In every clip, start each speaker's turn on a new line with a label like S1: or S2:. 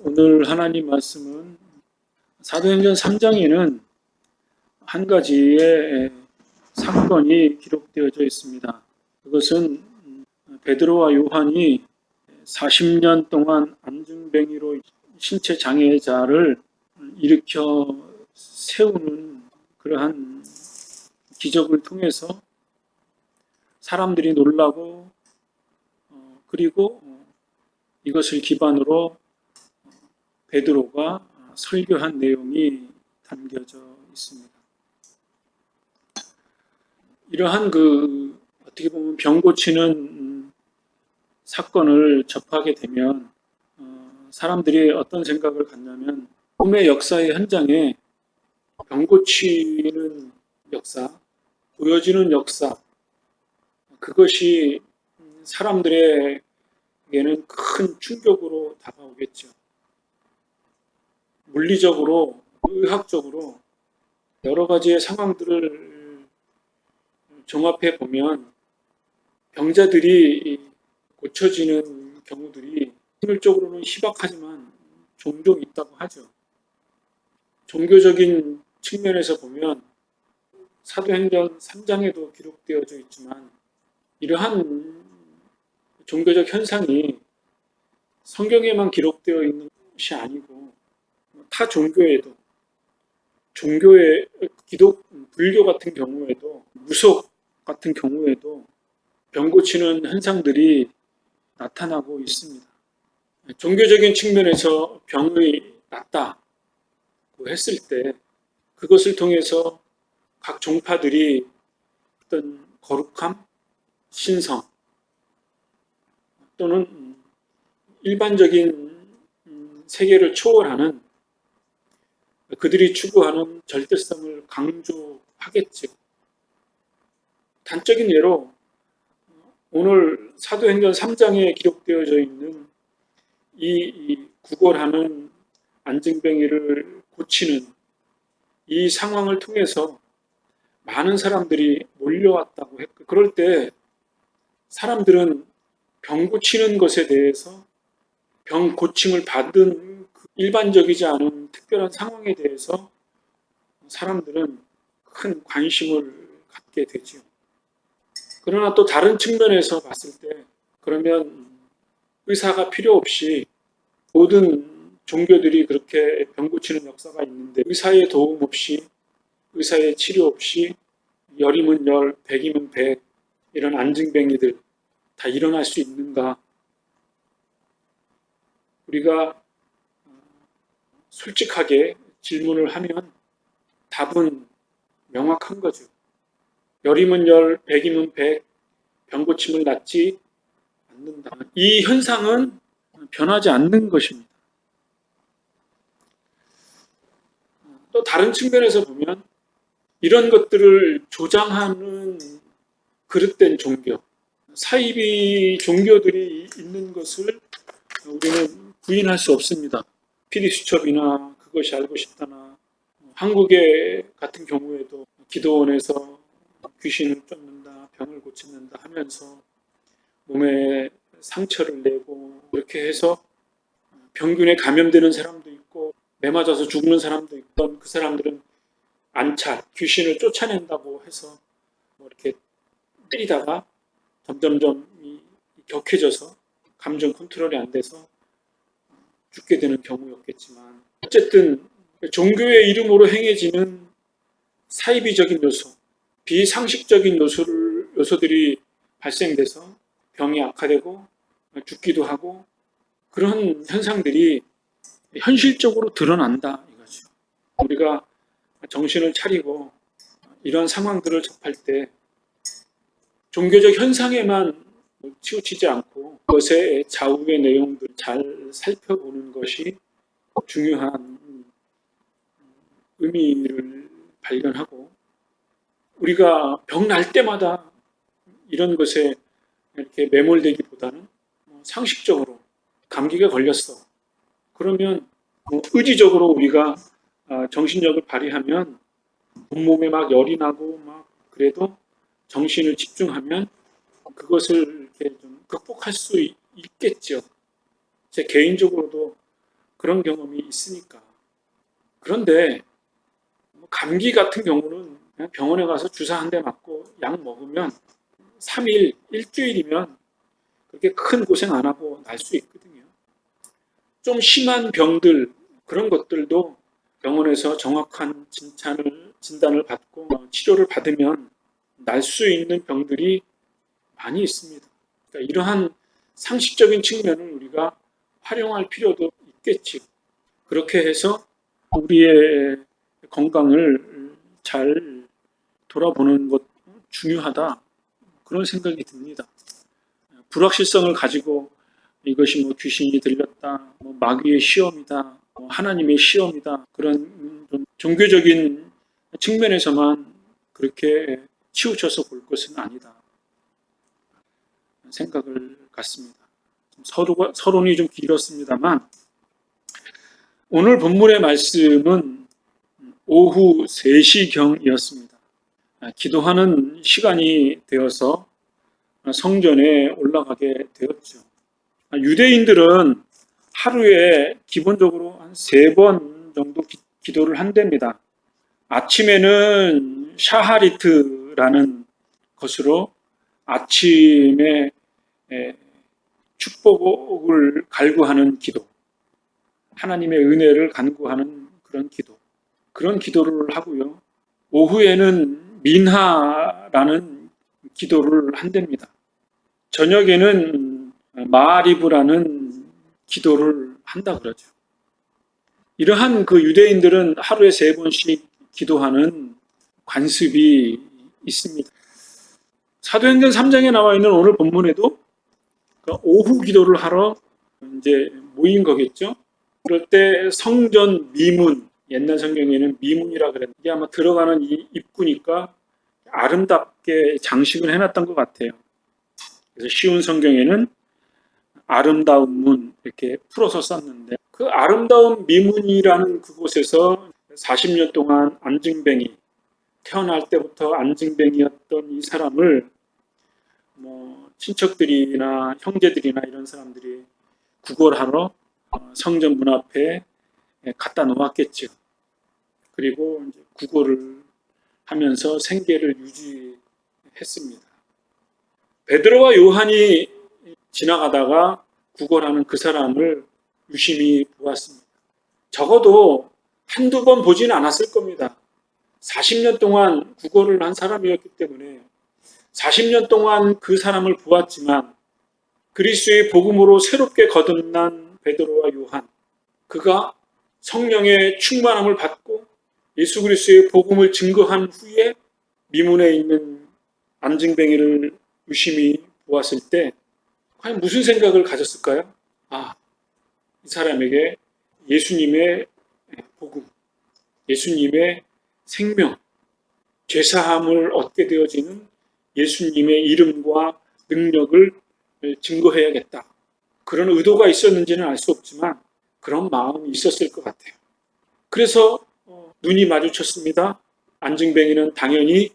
S1: 오늘 하나님 말씀은 사도행전 3장에는 한 가지의 사건이 기록되어져 있습니다. 그것은 베드로와 요한이 40년 동안 안중뱅이로 신체 장애자를 일으켜 세우는 그러한 기적을 통해서 사람들이 놀라고 그리고 이것을 기반으로 베드로가 설교한 내용이 담겨져 있습니다. 이러한 어떻게 보면 병 고치는 사건을 접하게 되면 사람들이 어떤 생각을 갖냐면 꿈의 역사의 현장에 병 고치는 역사, 보여지는 역사, 그것이 사람들에게는 큰 충격으로 다가오겠죠. 물리적으로, 의학적으로 여러 가지의 상황들을 종합해 보면 병자들이 고쳐지는 경우들이 확률적으로는 희박하지만 종종 있다고 하죠. 종교적인 측면에서 보면 사도행전 3장에도 기록되어져 있지만 이러한 종교적 현상이 성경에만 기록되어 있는 것이 아니고 타 종교에도, 종교의 불교 같은 경우에도, 무속 같은 경우에도 병 고치는 현상들이 나타나고 있습니다. 종교적인 측면에서 병이 낫다고 했을 때 그것을 통해서 각 종파들이 어떤 거룩함, 신성 또는 일반적인 세계를 초월하는 그들이 추구하는 절대성을 강조하겠죠. 단적인 예로 오늘 사도행전 3장에 기록되어져 있는 이 구걸하는 안증뱅이를 고치는 이 상황을 통해서 많은 사람들이 몰려왔다고 했고, 그럴 때 사람들은 병 고치는 것에 대해서, 병 고침을 받은 일반적이지 않은 특별한 상황에 대해서 사람들은 큰 관심을 갖게 되죠. 그러나 또 다른 측면에서 봤을 때 그러면 의사가 필요 없이 모든 종교들이 그렇게 병 고치는 역사가 있는데 의사의 도움 없이, 의사의 치료 없이 열이면 열, 백이면 백 이런 안증뱅이들 다 일어날 수 있는가? 우리가 솔직하게 질문을 하면 답은 명확한 거죠. 열이면 열, 백이면 백, 병 고침을 낫지 않는다. 이 현상은 변하지 않는 것입니다. 또 다른 측면에서 보면 이런 것들을 조장하는 그릇된 종교, 사이비 종교들이 있는 것을 우리는 부인할 수 없습니다. 피디수첩이나 그것이 알고 싶다나 한국의 같은 경우에도 기도원에서 귀신을 쫓는다, 병을 고친다 하면서 몸에 상처를 내고 이렇게 해서 병균에 감염되는 사람도 있고 매 맞아서 죽는 사람도 있던 그 사람들은 안찰, 귀신을 쫓아낸다고 해서 이렇게 때리다가 점점점 격해져서 감정 컨트롤이 안 돼서 죽게 되는 경우였겠지만 어쨌든 종교의 이름으로 행해지는 사이비적인 요소, 비상식적인 요소들이 발생돼서 병이 악화되고 죽기도 하고 그런 현상들이 현실적으로 드러난다 이거죠. 우리가 정신을 차리고 이런 상황들을 접할 때 종교적 현상에만 치우치지 않고 그것의 좌우의 내용들을 잘 살펴보는 것이 중요한 의미를 발견하고 우리가 병 날 때마다 이런 것에 이렇게 매몰되기보다는 상식적으로 감기가 걸렸어. 그러면 의지적으로 우리가 정신력을 발휘하면 온몸에 막 열이 나고 막 그래도 정신을 집중하면 그것을 이렇게 좀 극복할 수 있겠죠. 제 개인적으로도 그런 경험이 있으니까. 그런데 감기 같은 경우는 그냥 병원에 가서 주사 한 대 맞고 약 먹으면 3일, 일주일이면 그렇게 큰 고생 안 하고 날 수 있거든요. 좀 심한 병들, 그런 것들도 병원에서 정확한 진단을 받고 치료를 받으면 날 수 있는 병들이 많이 있습니다. 그러니까 이러한 상식적인 측면을 우리가 활용할 필요도 있겠지. 그렇게 해서 우리의 건강을 잘 돌아보는 것 중요하다. 그런 생각이 듭니다. 불확실성을 가지고 이것이 뭐 귀신이 들렸다, 뭐 마귀의 시험이다, 뭐 하나님의 시험이다, 그런 좀 종교적인 측면에서만 그렇게 치우쳐서 볼 것은 아니다 생각을 갖습니다. 서론이 좀 길었습니다만 오늘 본문의 말씀은 오후 3시경이었습니다. 기도하는 시간이 되어서 성전에 올라가게 되었죠. 유대인들은 하루에 기본적으로 한 3번 정도 기도를 한답니다. 아침에는 샤하리트라는 것으로 아침에 축복을 갈구하는 기도, 하나님의 은혜를 간구하는 그런 기도를 하고요. 오후에는 민하라는 기도를 한답니다. 저녁에는 마아리브라는 기도를 한다 그러죠. 이러한 그 유대인들은 하루에 3번씩 기도하는 관습이 있습니다. 사도행전 3장에 나와 있는 오늘 본문에도 오후 기도를 하러 이제 모인 거겠죠. 그럴 때 성전 미문, 옛날 성경에는 미문이라 그랬는데 이게 아마 들어가는 이 입구니까 아름답게 장식을 해놨던 것 같아요. 그래서 쉬운 성경에는 아름다운 문 이렇게 풀어서 썼는데 그 아름다운 미문이라는 그곳에서 40년 동안 안징뱅이, 태어날 때부터 안징뱅이였던 이 사람을 뭐 친척들이나 형제들이나 이런 사람들이 구걸하러 성전 문 앞에 갖다 놓았겠죠. 그리고 이제 구걸을 하면서 생계를 유지했습니다. 베드로와 요한이 지나가다가 구걸하는 그 사람을 유심히 보았습니다. 적어도 한두 번 보지는 않았을 겁니다. 40년 동안 구걸을 한 사람이었기 때문에 40년 동안 그 사람을 보았지만 그리스도의 복음으로 새롭게 거듭난 베드로와 요한, 그가 성령의 충만함을 받고 예수 그리스도의 복음을 증거한 후에 미문에 있는 안징뱅이를 유심히 보았을 때 과연 무슨 생각을 가졌을까요? 이 사람에게 예수님의 복음, 예수님의 생명, 죄사함을 얻게 되어지는 예수님의 이름과 능력을 증거해야겠다. 그런 의도가 있었는지는 알 수 없지만 그런 마음이 있었을 것 같아요. 그래서 눈이 마주쳤습니다. 안징뱅이는 당연히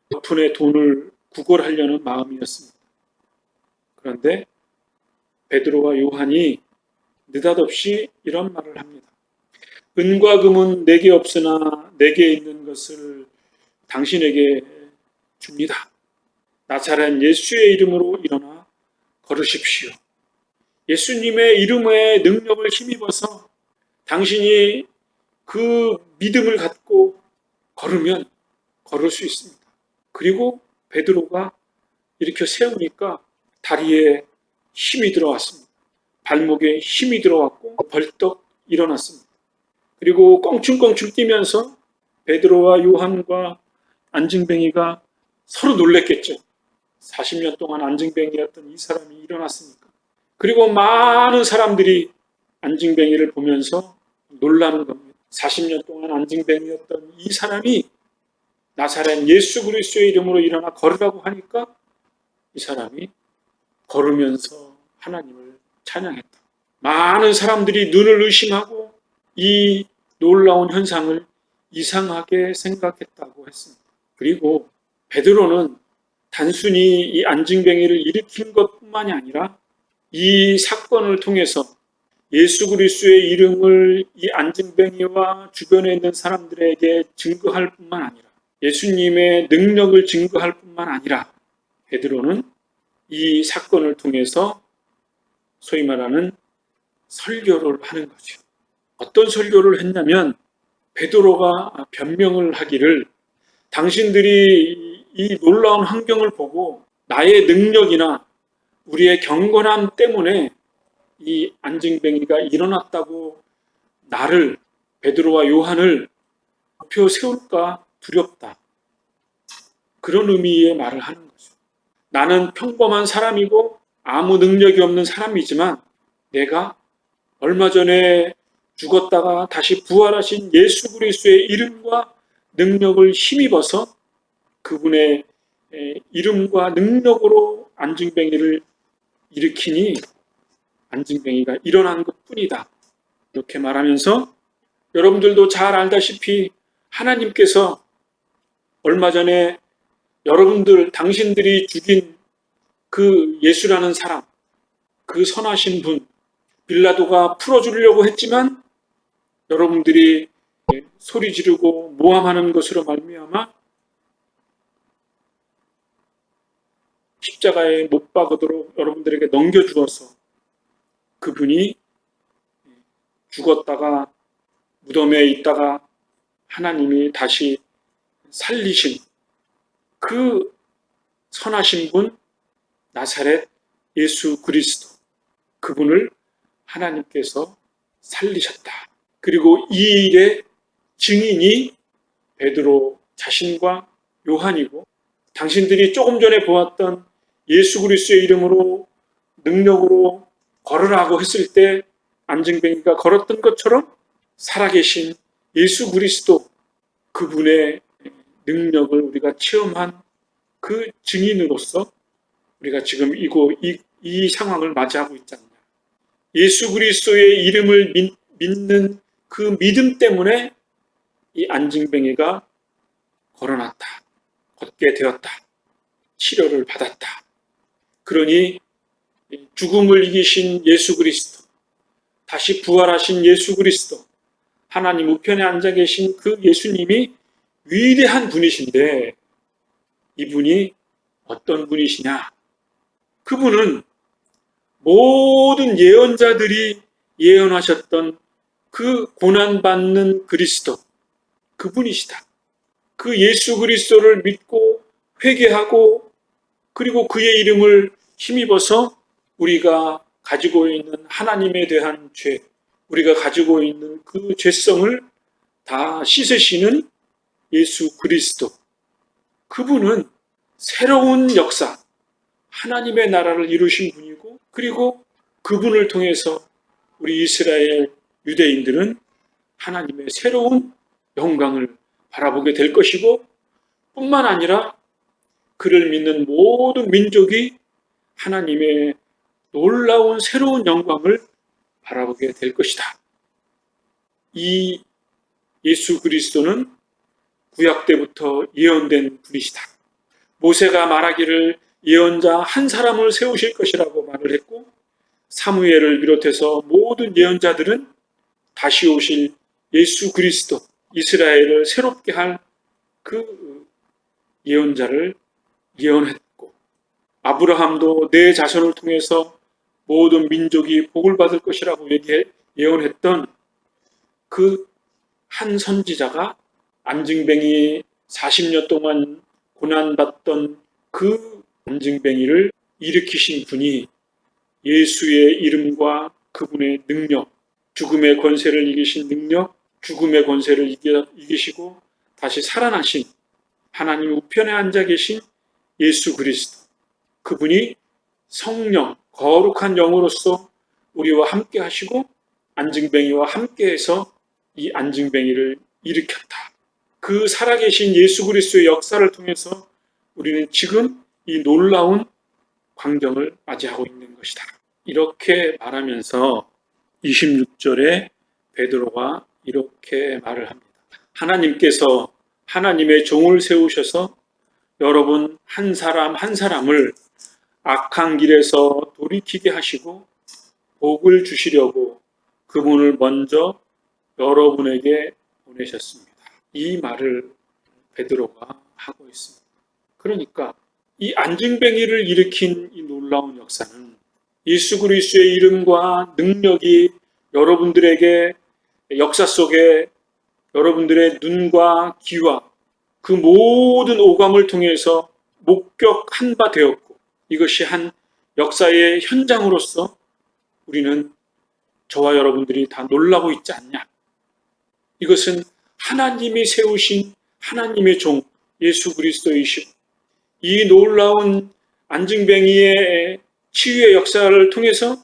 S1: 몇 푼의 돈을 구걸하려는 마음이었습니다. 그런데 베드로와 요한이 느닷없이 이런 말을 합니다. 은과 금은 내게 없으나 내게 있는 것을 당신에게 줍니다. 나사렛 예수의 이름으로 일어나 걸으십시오. 예수님의 이름의 능력을 힘입어서 당신이 그 믿음을 갖고 걸으면 걸을 수 있습니다. 그리고 베드로가 일으켜 세우니까 다리에 힘이 들어왔습니다. 발목에 힘이 들어왔고 벌떡 일어났습니다. 그리고 껑충껑충 뛰면서 베드로와 요한과 안징뱅이가 서로 놀랬겠죠. 40년 동안 안징뱅이였던 이 사람이 일어났으니까. 그리고 많은 사람들이 안징뱅이를 보면서 놀라는 겁니다. 40년 동안 안징뱅이였던 이 사람이 나사렛 예수 그리스도의 이름으로 일어나 걸으라고 하니까 이 사람이 걸으면서 하나님을 찬양했다. 많은 사람들이 눈을 의심하고 이 놀라운 현상을 이상하게 생각했다고 했습니다. 그리고 베드로는 단순히 이 안징뱅이를 일으킨 것뿐만이 아니라 이 사건을 통해서 예수 그리스도의 이름을 이 안진뱅이와 주변에 있는 사람들에게 증거할 뿐만 아니라 예수님의 능력을 증거할 뿐만 아니라 베드로는 이 사건을 통해서 소위 말하는 설교를 하는 거죠. 어떤 설교를 했냐면 베드로가 변명을 하기를 당신들이 이 놀라운 환경을 보고 나의 능력이나 우리의 경건함 때문에 이 안징뱅이가 일어났다고 나를 베드로와 요한을 표 세울까 두렵다. 그런 의미의 말을 하는 거죠. 나는 평범한 사람이고 아무 능력이 없는 사람이지만 내가 얼마 전에 죽었다가 다시 부활하신 예수 그리스도의 이름과 능력을 힘입어서 그분의 이름과 능력으로 안징뱅이를 일으키니 안징뱅이가 일어난 것뿐이다. 이렇게 말하면서 여러분들도 잘 알다시피 하나님께서 얼마 전에 당신들이 죽인 그 예수라는 사람, 그 선하신 분, 빌라도가 풀어주려고 했지만 여러분들이 소리 지르고 모함하는 것으로 말미암아 십자가에 못 박으도록 여러분들에게 넘겨주어서 그분이 죽었다가 무덤에 있다가 하나님이 다시 살리신 그 선하신 분 나사렛 예수 그리스도, 그분을 하나님께서 살리셨다. 그리고 이 일의 증인이 베드로 자신과 요한이고 당신들이 조금 전에 보았던 예수 그리스도의 이름으로 능력으로 걸으라고 했을 때 안징뱅이가 걸었던 것처럼 살아계신 예수 그리스도, 그분의 능력을 우리가 체험한 그 증인으로서 우리가 지금 이 상황을 맞이하고 있지 않냐. 예수 그리스도의 이름을 믿는 그 믿음 때문에 이 안징뱅이가 걸어났다. 걷게 되었다. 치료를 받았다. 그러니 죽음을 이기신 예수 그리스도, 다시 부활하신 예수 그리스도, 하나님 우편에 앉아 계신 그 예수님이 위대한 분이신데 이분이 어떤 분이시냐? 그분은 모든 예언자들이 예언하셨던 그 고난받는 그리스도, 그분이시다. 그 예수 그리스도를 믿고 회개하고 그리고 그의 이름을 힘입어서 우리가 가지고 있는 하나님에 대한 죄, 우리가 가지고 있는 그 죄성을 다 씻으시는 예수 그리스도, 그분은 새로운 역사, 하나님의 나라를 이루신 분이고 그리고 그분을 통해서 우리 이스라엘 유대인들은 하나님의 새로운 영광을 바라보게 될 것이고 뿐만 아니라 그를 믿는 모든 민족이 하나님의 놀라운 새로운 영광을 바라보게 될 것이다. 이 예수 그리스도는 구약 때부터 예언된 분이시다. 모세가 말하기를 예언자 한 사람을 세우실 것이라고 말을 했고 사무엘을 비롯해서 모든 예언자들은 다시 오실 예수 그리스도, 이스라엘을 새롭게 할 그 예언자를 예언했고 아브라함도 내 자손을 통해서 모든 민족이 복을 받을 것이라고 예언했던 그 한 선지자가 안징뱅이 40년 동안 고난받던 그 안징뱅이를 일으키신 분이 예수의 이름과 그분의 능력, 죽음의 권세를 이기신 능력, 죽음의 권세를 이기시고 다시 살아나신 하나님 우편에 앉아 계신 예수 그리스도, 그분이 성령, 거룩한 영으로서 우리와 함께 하시고 안징뱅이와 함께해서 이 안징뱅이를 일으켰다. 그 살아계신 예수 그리스도의 역사를 통해서 우리는 지금 이 놀라운 광경을 맞이하고 있는 것이다. 이렇게 말하면서 26절에 베드로가 이렇게 말을 합니다. 하나님께서 하나님의 종을 세우셔서 여러분 한 사람 한 사람을 악한 길에서 돌이키게 하시고 복을 주시려고 그분을 먼저 여러분에게 보내셨습니다. 이 말을 베드로가 하고 있습니다. 그러니까 이 안증뱅이를 일으킨 이 놀라운 역사는 예수 그리스도의 이름과 능력이 여러분들에게 역사 속에 여러분들의 눈과 귀와 그 모든 오감을 통해서 목격한 바 되었고, 이것이 한 역사의 현장으로서 우리는 저와 여러분들이 다 놀라고 있지 않냐. 이것은 하나님이 세우신 하나님의 종 예수 그리스도이시고, 이 놀라운 안증뱅이의 치유의 역사를 통해서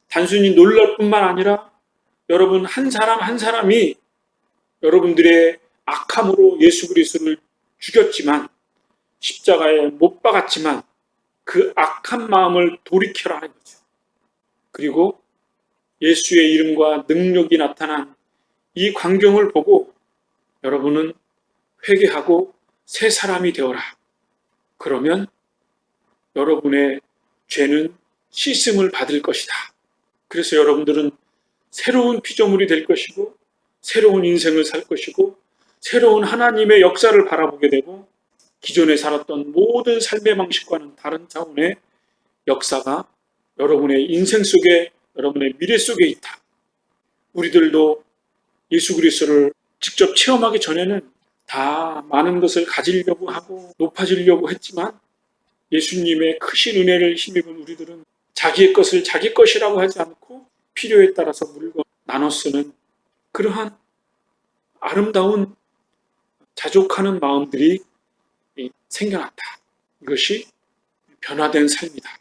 S1: 단순히 놀랄 뿐만 아니라 여러분 한 사람 한 사람이 여러분들의 악함으로 예수 그리스도를 죽였지만, 십자가에 못 박았지만 그 악한 마음을 돌이켜라 하는 거죠. 그리고 예수의 이름과 능력이 나타난 이 광경을 보고 여러분은 회개하고 새 사람이 되어라. 그러면 여러분의 죄는 씻음을 받을 것이다. 그래서 여러분들은 새로운 피조물이 될 것이고, 새로운 인생을 살 것이고, 새로운 하나님의 역사를 바라보게 되고, 기존에 살았던 모든 삶의 방식과는 다른 차원의 역사가 여러분의 인생 속에, 여러분의 미래 속에 있다. 우리들도 예수 그리스도를 직접 체험하기 전에는 다 많은 것을 가지려고 하고 높아지려고 했지만, 예수님의 크신 은혜를 힘입은 우리들은 자기의 것을 자기 것이라고 하지 않고 필요에 따라서 물건 나눠 쓰는 그러한 아름다운 자족하는 마음들이 생겨났다. 이것이 변화된 삶이다.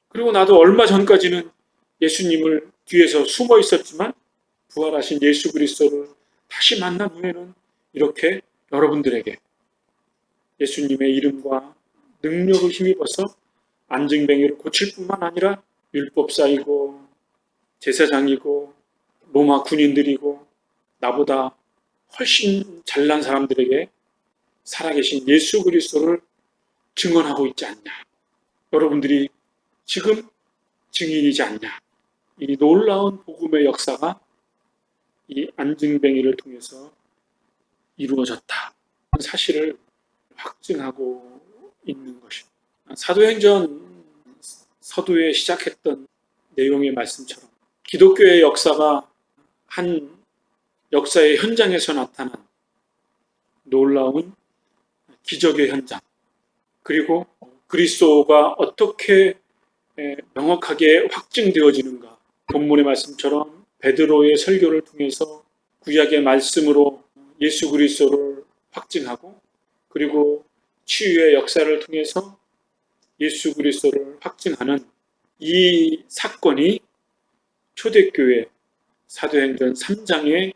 S1: 그리고 나도 얼마 전까지는 예수님을 뒤에서 숨어 있었지만 부활하신 예수 그리스도를 다시 만난 후에는 이렇게 여러분들에게 예수님의 이름과 능력을 힘입어서 안증뱅이를 고칠 뿐만 아니라 율법사이고 제사장이고 로마 군인들이고 나보다 훨씬 잘난 사람들에게 살아계신 예수 그리스도를 증언하고 있지 않냐. 여러분들이 지금 증인이지 않냐. 이 놀라운 복음의 역사가 이 안증뱅이를 통해서 이루어졌다. 사실을 확증하고 있는 것입니다. 사도행전 서두에 시작했던 내용의 말씀처럼 기독교의 역사가 한 역사의 현장에서 나타난 놀라운 기적의 현장, 그리고 그리스도가 어떻게 명확하게 확증되어지는가, 본문의 말씀처럼 베드로의 설교를 통해서 구약의 말씀으로 예수 그리스도를 확증하고, 그리고 치유의 역사를 통해서 예수 그리스도를 확증하는 이 사건이 초대교회 사도행전 3장의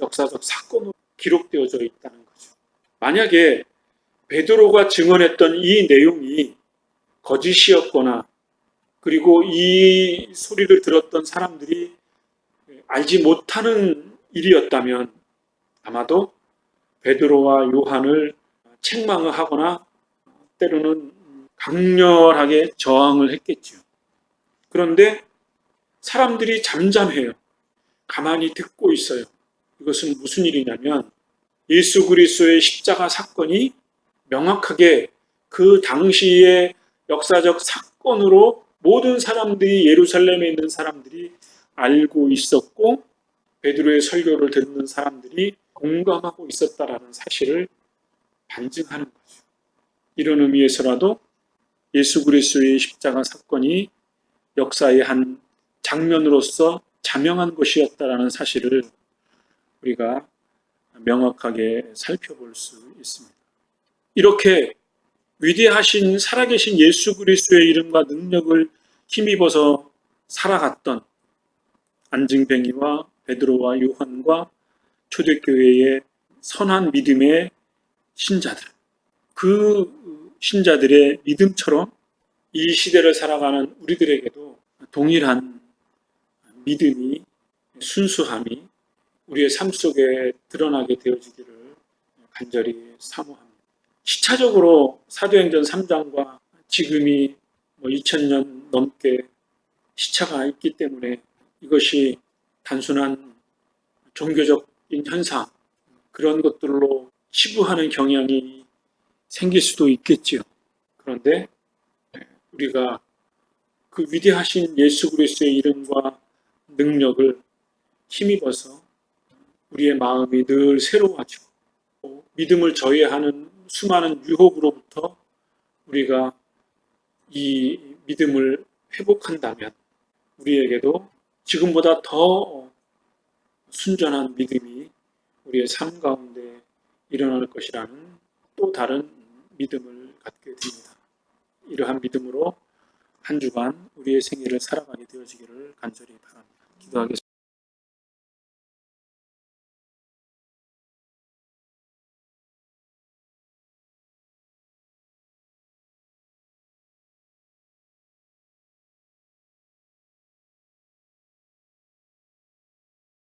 S1: 역사적 사건으로 기록되어져 있다는 거죠. 만약에 베드로가 증언했던 이 내용이 거짓이었거나, 그리고 이 소리를 들었던 사람들이 알지 못하는 일이었다면 아마도 베드로와 요한을 책망하거나 때로는 강렬하게 저항을 했겠죠. 그런데 사람들이 잠잠해요. 가만히 듣고 있어요. 이것은 무슨 일이냐면 예수 그리스도의 십자가 사건이 명확하게 그 당시의 역사적 사건으로 모든 사람들이, 예루살렘에 있는 사람들이 알고 있었고, 베드로의 설교를 듣는 사람들이 공감하고 있었다라는 사실을 반증하는 거죠. 이런 의미에서라도 예수 그리스도의 십자가 사건이 역사의 한 장면으로서 자명한 것이었다라는 사실을 우리가 명확하게 살펴볼 수 있습니다. 이렇게 위대하신 살아계신 예수 그리스도의 이름과 능력을 힘입어서 살아갔던 안증뱅이와 베드로와 요한과 초대교회의 선한 믿음의 신자들, 그 신자들의 믿음처럼 이 시대를 살아가는 우리들에게도 동일한 믿음이, 순수함이 우리의 삶 속에 드러나게 되어지기를 간절히 사모합니다. 시차적으로 사도행전 3장과 지금이 2000년 넘게 시차가 있기 때문에 이것이 단순한 종교적인 현상, 그런 것들로 치부하는 경향이 생길 수도 있겠지요. 그런데 우리가 그 위대하신 예수 그리스도의 이름과 능력을 힘입어서 우리의 마음이 늘 새로워지고 믿음을 저해하는 수많은 유혹으로부터 우리가 이 믿음을 회복한다면 우리에게도 지금보다 더 순전한 믿음이 우리의 삶 가운데 일어날 것이라는 또 다른 믿음을 갖게 됩니다. 이러한 믿음으로 한 주간 우리의 생애를 살아가게 되어지기를 간절히 바랍니다. 기도하겠습니다.